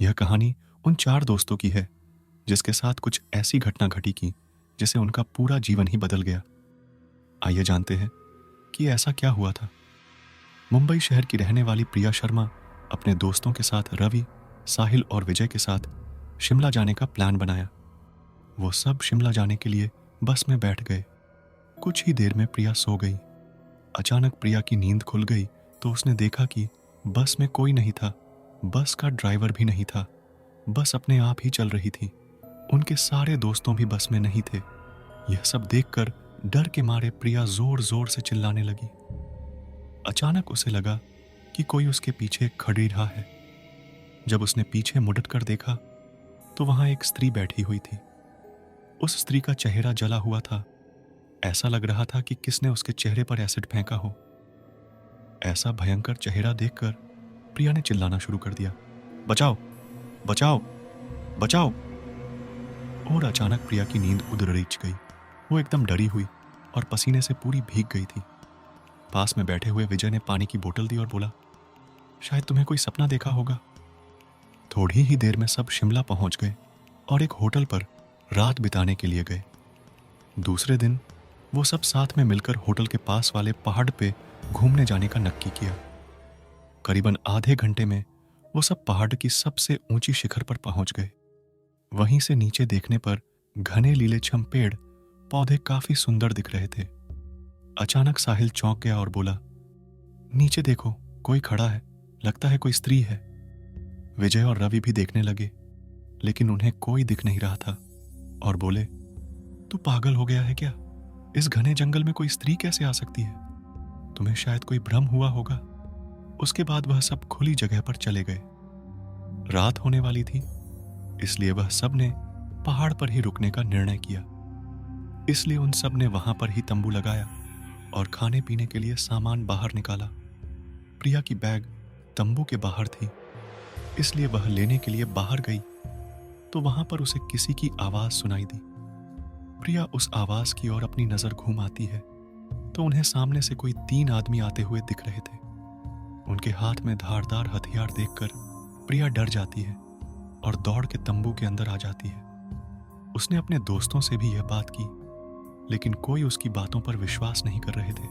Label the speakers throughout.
Speaker 1: यह कहानी उन चार दोस्तों की है जिसके साथ कुछ ऐसी घटना घटी की जिससे उनका पूरा जीवन ही बदल गया। आइए जानते हैं कि ऐसा क्या हुआ था। मुंबई शहर की रहने वाली प्रिया शर्मा अपने दोस्तों के साथ रवि, साहिल और विजय के साथ शिमला जाने का प्लान बनाया। वो सब शिमला जाने के लिए बस में बैठ गए। कुछ ही देर में प्रिया सो गई। अचानक प्रिया की नींद खुल गई तो उसने देखा कि बस में कोई नहीं था। बस का ड्राइवर भी नहीं था। बस अपने आप ही चल रही थी। उनके सारे दोस्तों भी बस में नहीं थे। यह सब देखकर डर के मारे प्रिया जोर जोर से चिल्लाने लगी। अचानक उसे लगा कि कोई उसके पीछे खड़ी रहा है। जब उसने पीछे मुड़कर कर देखा तो वहां एक स्त्री बैठी हुई थी। उस स्त्री का चेहरा जला हुआ था। ऐसा लग रहा था कि किसने उसके चेहरे पर एसिड फेंका हो। ऐसा भयंकर चेहरा देखकर प्रिया ने चिल्लाना शुरू कर दिया, बचाओ बचाओ बचाओ। और अचानक प्रिया की नींद उधड़ीच गई। वो एकदम डरी हुई और पसीने से पूरी भीग गई थी। पास में बैठे हुए विजय ने पानी की बोतल दी और बोला, शायद तुम्हें कोई सपना देखा होगा। थोड़ी ही देर में सब शिमला पहुंच गए और एक होटल पर रात बिताने के लिए गए। दूसरे दिन वो सब साथ में मिलकर होटल के पास वाले पहाड़ पे घूमने जाने का नक्की किया। करीबन आधे घंटे में वो सब पहाड़ की सबसे ऊंची शिखर पर पहुंच गए। वहीं से नीचे देखने पर घने लीलेछम पेड़ पौधे काफी सुंदर दिख रहे थे। अचानक साहिल चौंक गया और बोला, नीचे देखो, कोई खड़ा है, लगता है कोई स्त्री है। विजय और रवि भी देखने लगे लेकिन उन्हें कोई दिख नहीं रहा था और बोले, तू पागल हो गया है क्या? इस घने जंगल में कोई स्त्री कैसे आ सकती है? तुम्हें शायद कोई भ्रम हुआ होगा। उसके बाद वह सब खुली जगह पर चले गए। रात होने वाली थी इसलिए वह सब ने पहाड़ पर ही रुकने का निर्णय किया। इसलिए उन सब ने वहां पर ही तंबू लगाया और खाने पीने के लिए सामान बाहर निकाला। प्रिया की बैग तंबू के बाहर थी इसलिए वह लेने के लिए बाहर गई तो वहां पर उसे किसी की आवाज सुनाई दी। प्रिया उस आवाज की ओर अपनी नजर घूम आती है तो उन्हें सामने से कोई 3 आदमी आते हुए दिख रहे थे। उनके हाथ में धारदार हथियार देखकर प्रिया डर जाती है और दौड़ के तंबू के अंदर आ जाती है। उसने अपने दोस्तों से भी यह बात की लेकिन कोई उसकी बातों पर विश्वास नहीं कर रहे थे।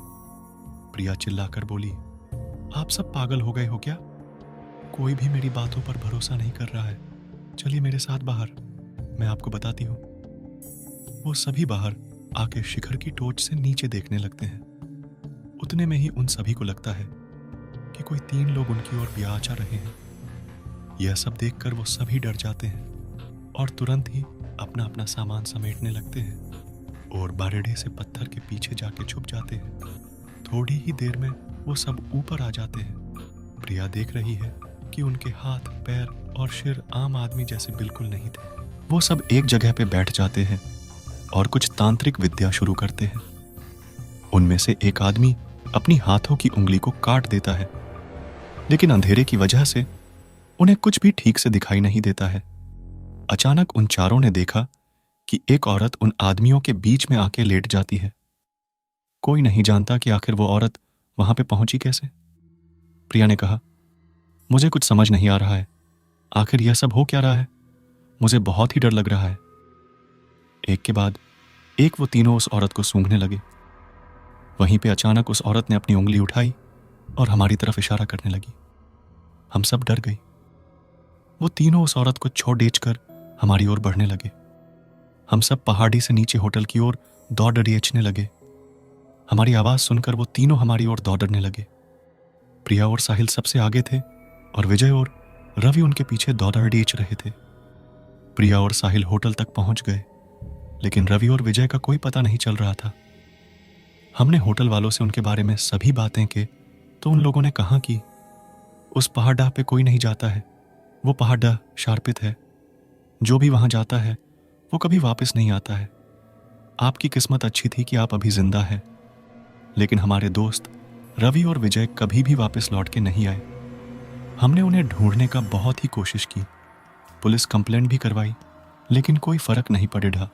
Speaker 1: प्रिया चिल्लाकर बोली, आप सब पागल हो गए हो क्या? कोई भी मेरी बातों पर भरोसा नहीं कर रहा है। चलिए मेरे साथ बाहर, मैं आपको बताती हूँ। वो सभी बाहर आके शिखर की टोच से नीचे देखने लगते हैं। उतने में ही उन सभी को लगता है कि कोई 3 लोग उनकी ओर ब्याह आ रहे हैं। यह सब देखकर वो सभी डर जाते हैं और तुरंत ही अपना अपना सामान समेटने लगते हैं और बारेडे से पत्थर के पीछे जाके छुप जाते हैं। थोड़ी ही देर में वो सब ऊपर आ जाते हैं। प्रिया देख रही है कि उनके हाथ, पैर और सिर आम आदमी जैसे बिल्कुल नहीं थे। वो सब एक जगह पे बैठ जाते हैं और कुछ तांत्रिक विद्या शुरू करते हैं। उनमें से एक आदमी अपनी हाथों की उंगली को काट देता है लेकिन अंधेरे की वजह से उन्हें कुछ भी ठीक से दिखाई नहीं देता है। अचानक उन चारों ने देखा कि एक औरत उन आदमियों के बीच में आके लेट जाती है। कोई नहीं जानता कि आखिर वो औरत वहां पे पहुंची कैसे। प्रिया ने कहा, मुझे कुछ समझ नहीं आ रहा है, आखिर यह सब हो क्या रहा है? मुझे बहुत ही डर लग रहा है। एक के बाद एक वो तीनों उस औरत को सूंघने लगे। वहीं पे अचानक उस औरत ने अपनी उंगली उठाई और हमारी तरफ इशारा करने लगी। हम सब डर गए। वो तीनों उस औरत को छोड़ कर हमारी ओर बढ़ने लगे। हम सब पहाड़ी से नीचे होटल की ओर दौड़ने लगे। हमारी आवाज सुनकर वो तीनों हमारी ओर दौड़ने लगे। प्रिया और साहिल सबसे आगे थे और विजय और रवि उनके पीछे दौड़ रहे थे। प्रिया और साहिल होटल तक पहुंच गए लेकिन रवि और विजय का कोई पता नहीं चल रहा था। हमने होटल वालों से उनके बारे में सभी बातें की तो उन लोगों ने कहा कि उस पहाड़ पे कोई नहीं जाता है, वो पहाड़ शार्पित है। जो भी वहां जाता है वो कभी वापस नहीं आता है। आपकी किस्मत अच्छी थी कि आप अभी जिंदा हैं, लेकिन हमारे दोस्त रवि और विजय कभी भी वापस लौट के नहीं आए। हमने उन्हें ढूंढने का बहुत ही कोशिश की, पुलिस कंप्लेंट भी करवाई लेकिन कोई फर्क नहीं पड़ेगा।